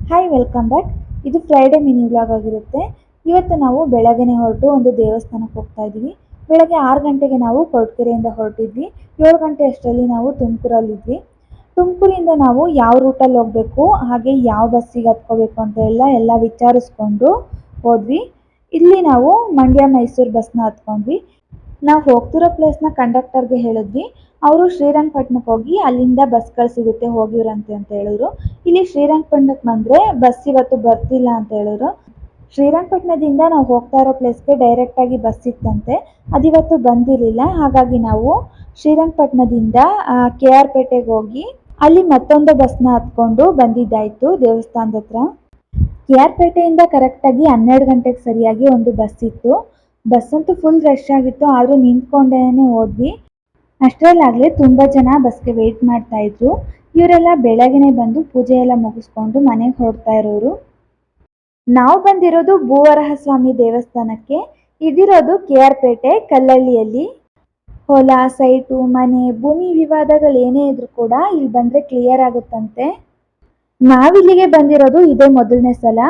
Hi welcome back. ಇದು Friday mini vlog ಆಗಿರುತ್ತೆ. ಇವತ್ತು ನಾವು ಬೆಳಗ್ಗೆನೆ ಹೊರಟು ಒಂದು ದೇವಸ್ಥಾನಕ್ಕೆ ಹೋಗ್ತಾ ಇದ್ದೀವಿ. ಬೆಳಗ್ಗೆ 6 ಗಂಟೆಗೆ ನಾವು ಕೊರಟಗೆರೆಯಿಂದ ಹೊರಟಿದ್ವಿ. 7 ಗಂಟೆ ಅಷ್ಟರಲ್ಲಿ ನಾವು ತುಮಕೂರಲ್ಲಿದ್ವಿ. ತುಮಕೂರಿಂದ ನಾವು ಯಾವ ರೂಟಲ್ಲಿ ಹೋಗಬೇಕು, ಹಾಗೆ ಯಾವ ಬಸ್ಸಿಗೆ ಹತ್ಕೋಬೇಕು ಅಂತ ಎಲ್ಲ ವಿಚಾರಿಸ್ಕೊಂಡು ಹೋದ್ವಿ. ಇಲ್ಲಿ ನಾವು ಮಂಡ್ಯ ಮೈಸೂರು ಬಸ್ನ ಹತ್ಕೊಂಡ್ವಿ. ನಾವು ಹೋಗ್ತಿರೋ ಪ್ಲೇಸ್ನ ಕಂಡಕ್ಟರ್ಗೆ ಹೇಳಿದ್ವಿ. ಅವರು ಶ್ರೀರಂಗಪಟ್ಟಣಕ್ಕೆ ಹೋಗಿ ಅಲ್ಲಿಂದ ಬಸ್ಗಳು ಸಿಗುತ್ತೆ ಹೋಗಿವ್ರಂತೆ ಅಂತ ಹೇಳಿದ್ರು. ಇಲ್ಲಿ ಶ್ರೀರಂಗಪಟ್ಟಣಕ್ಕೆ ಬಂದರೆ ಬಸ್ ಇವತ್ತು ಬರ್ತಿಲ್ಲ ಅಂತ ಹೇಳಿದ್ರು. ಶ್ರೀರಂಗಪಟ್ಟಣದಿಂದ ನಾವು ಹೋಗ್ತಾ ಇರೋ ಪ್ಲೇಸ್ಗೆ ಡೈರೆಕ್ಟಾಗಿ ಬಸ್ ಇತ್ತಂತೆ, ಅದಿವತ್ತು ಬಂದಿರಲಿಲ್ಲ. ಹಾಗಾಗಿ ನಾವು ಶ್ರೀರಂಗಪಟ್ಟಣದಿಂದ ಕೆ ಆರ್ ಪೇಟೆಗೆ ಹೋಗಿ ಅಲ್ಲಿ ಮತ್ತೊಂದು ಬಸ್ನ ಹತ್ಕೊಂಡು ಬಂದಿದ್ದಾಯಿತು ದೇವಸ್ಥಾನದ ಹತ್ರ. ಕೆ ಆರ್ ಪೇಟೆಯಿಂದ ಕರೆಕ್ಟಾಗಿ 12 ಗಂಟೆಗೆ ಸರಿಯಾಗಿ ಒಂದು ಬಸ್ ಇತ್ತು. ಬಸ್ ಅಂತೂ ಫುಲ್ ರಶ್ ಆಗಿತ್ತು, ಆದರೂ ನಿಂತ್ಕೊಂಡೇನೆ ಹೋದ್ವಿ. ಅಷ್ಟರಲ್ಲಾಗಲೇ ತುಂಬ ಜನ ಬಸ್ಗೆ ವೆಯ್ಟ್ ಮಾಡ್ತಾ ಇದ್ರು. ಇವರೆಲ್ಲ ಬೆಳಗ್ಗೆನೆ ಬಂದು ಪೂಜೆ ಎಲ್ಲ ಮುಗಿಸ್ಕೊಂಡು ಮನೆಗೆ ಹೊರಡ್ತಾ ಇರೋರು. ನಾವು ಬಂದಿರೋದು ಭೂವರಹ ಸ್ವಾಮಿ ದೇವಸ್ಥಾನಕ್ಕೆ. ಇದಿರೋದು ಕೆ ಆರ್ ಪೇಟೆ ಕಲ್ಲಳ್ಳಿಯಲ್ಲಿ. ಹೊಲ, ಸೈಟು, ಮನೆ, ಭೂಮಿ ವಿವಾದಗಳು ಏನೇ ಇದ್ರೂ ಕೂಡ ಇಲ್ಲಿ ಬಂದರೆ ಕ್ಲಿಯರ್ ಆಗುತ್ತಂತೆ. ನಾವಿಲ್ಲಿಗೆ ಬಂದಿರೋದು ಇದೇ ಮೊದಲನೇ ಸಲ.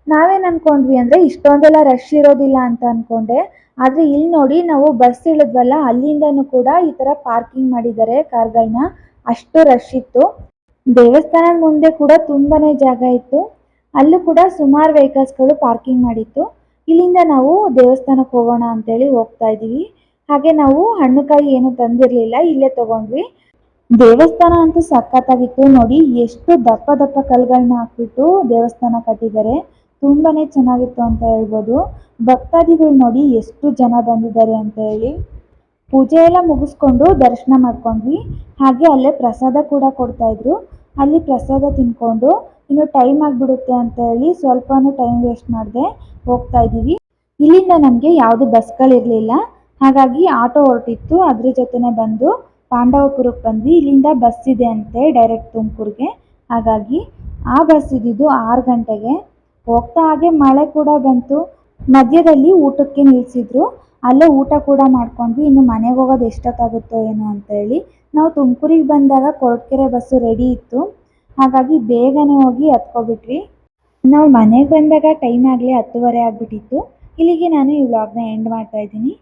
ನಾವೇನು ಅನ್ಕೊಂಡ್ವಿ ಅಂದರೆ ಇಷ್ಟೊಂದೆಲ್ಲ ರಶ್ ಇರೋದಿಲ್ಲ ಅಂತ ಅಂದ್ಕೊಂಡೆ. ಆದರೆ ಇಲ್ಲಿ ನೋಡಿ, ನಾವು ಬಸ್ ಇಳಿದ್ವಲ್ಲ, ಅಲ್ಲಿಂದನೂ ಕೂಡ ಈ ಥರ ಪಾರ್ಕಿಂಗ್ ಮಾಡಿದ್ದಾರೆ ಕಾರ್ಗಳನ್ನ. ಅಷ್ಟು ರಶ್ ಇತ್ತು. ದೇವಸ್ಥಾನದ ಮುಂದೆ ಕೂಡ ತುಂಬಾ ಜಾಗ ಇತ್ತು. ಅಲ್ಲೂ ಕೂಡ ಸುಮಾರು ವೆಹಿಕಲ್ಸ್ಗಳು ಪಾರ್ಕಿಂಗ್ ಮಾಡಿತ್ತು. ಇಲ್ಲಿಂದ ನಾವು ದೇವಸ್ಥಾನಕ್ಕೆ ಹೋಗೋಣ ಅಂತೇಳಿ ಹೋಗ್ತಾ ಇದ್ದೀವಿ. ಹಾಗೆ ನಾವು ಹಣ್ಣುಕಾಯಿ ಏನು ತಂದಿರಲಿಲ್ಲ, ಇಲ್ಲೇ ತೊಗೊಂಡ್ವಿ. ದೇವಸ್ಥಾನ ಅಂತೂ ಸಖತ್ತಾಗಿತ್ತು. ನೋಡಿ ಎಷ್ಟು ದಪ್ಪ ದಪ್ಪ ಕಲ್ಲುಗಳನ್ನ ಹಾಕ್ಬಿಟ್ಟು ದೇವಸ್ಥಾನ ಕಟ್ಟಿದ್ದಾರೆ. ತುಂಬಾನೇ ಚೆನ್ನಾಗಿತ್ತು ಅಂತ ಹೇಳ್ಬೋದು. ಭಕ್ತಾದಿಗಳು ನೋಡಿ ಎಷ್ಟು ಜನ ಬಂದಿದ್ದಾರೆ ಅಂತ ಹೇಳಿ. ಪೂಜೆ ಎಲ್ಲ ಮುಗಿಸ್ಕೊಂಡು ದರ್ಶನ ಮಾಡ್ಕೊಂಡ್ವಿ. ಹಾಗೆ ಅಲ್ಲೇ ಪ್ರಸಾದ ಕೂಡ ಕೊಡ್ತಾ ಇದ್ರು. ಅಲ್ಲಿ ಪ್ರಸಾದ ತಿನ್ಕೊಂಡು ಇನ್ನು ಟೈಮ್ ಆಗಿಬಿಡುತ್ತೆ ಅಂತ ಹೇಳಿ ಸ್ವಲ್ಪನೂ ಟೈಮ್ ವೇಸ್ಟ್ ಮಾಡದೆ ಹೋಗ್ತಾ ಇದ್ದೀವಿ. ಇಲ್ಲಿಂದ ನಮಗೆ ಯಾವುದು ಬಸ್ಗಳಿರಲಿಲ್ಲ, ಹಾಗಾಗಿ ಆಟೋ ಹೊರಟಿತ್ತು, ಅದ್ರ ಜೊತೆನೆ ಬಂದು ಪಾಂಡವಪುರಕ್ಕೆ ಬಂದ್ವಿ. ಇಲ್ಲಿಂದ ಬಸ್ ಇದೆ ಅಂತೆ ಡೈರೆಕ್ಟ್ ತುಮಕೂರಿಗೆ. ಹಾಗಾಗಿ ಆ ಬಸ್ ಇದ್ದಿದ್ದು 6 ಗಂಟೆಗೆ. ಹೋಗ್ತಾ ಹಾಗೆ ಮಳೆ ಕೂಡ ಬಂತು. ಮಧ್ಯದಲ್ಲಿ ಊಟಕ್ಕೆ ನಿಲ್ಲಿಸಿದ್ರು, ಅಲ್ಲೇ ಊಟ ಕೂಡ ಮಾಡ್ಕೊಂಡ್ವಿ. ಇನ್ನು ಮನೆಗೆ ಹೋಗೋದು ಎಷ್ಟೊತ್ತಾಗುತ್ತೋ ಏನೋ ಅಂತ ಹೇಳಿ ನಾವು ತುಮಕೂರಿಗೆ ಬಂದಾಗ ಕೊರಟಗೆರೆ ಬಸ್ಸು ರೆಡಿ ಇತ್ತು. ಹಾಗಾಗಿ ಬೇಗನೆ ಹೋಗಿ ಹತ್ಕೊಬಿಟ್ವಿ. ನಾವು ಮನೆಗೆ ಬಂದಾಗ ಟೈಮ್ ಆಗಲೇ 10:30 ಆಗಿಬಿಟ್ಟಿತ್ತು. ಇಲ್ಲಿಗೆ ನಾನು ಈ ವ್ಲಾಗ್ನ ಎಂಡ್ ಮಾಡ್ತಾ ಇದ್ದೀನಿ.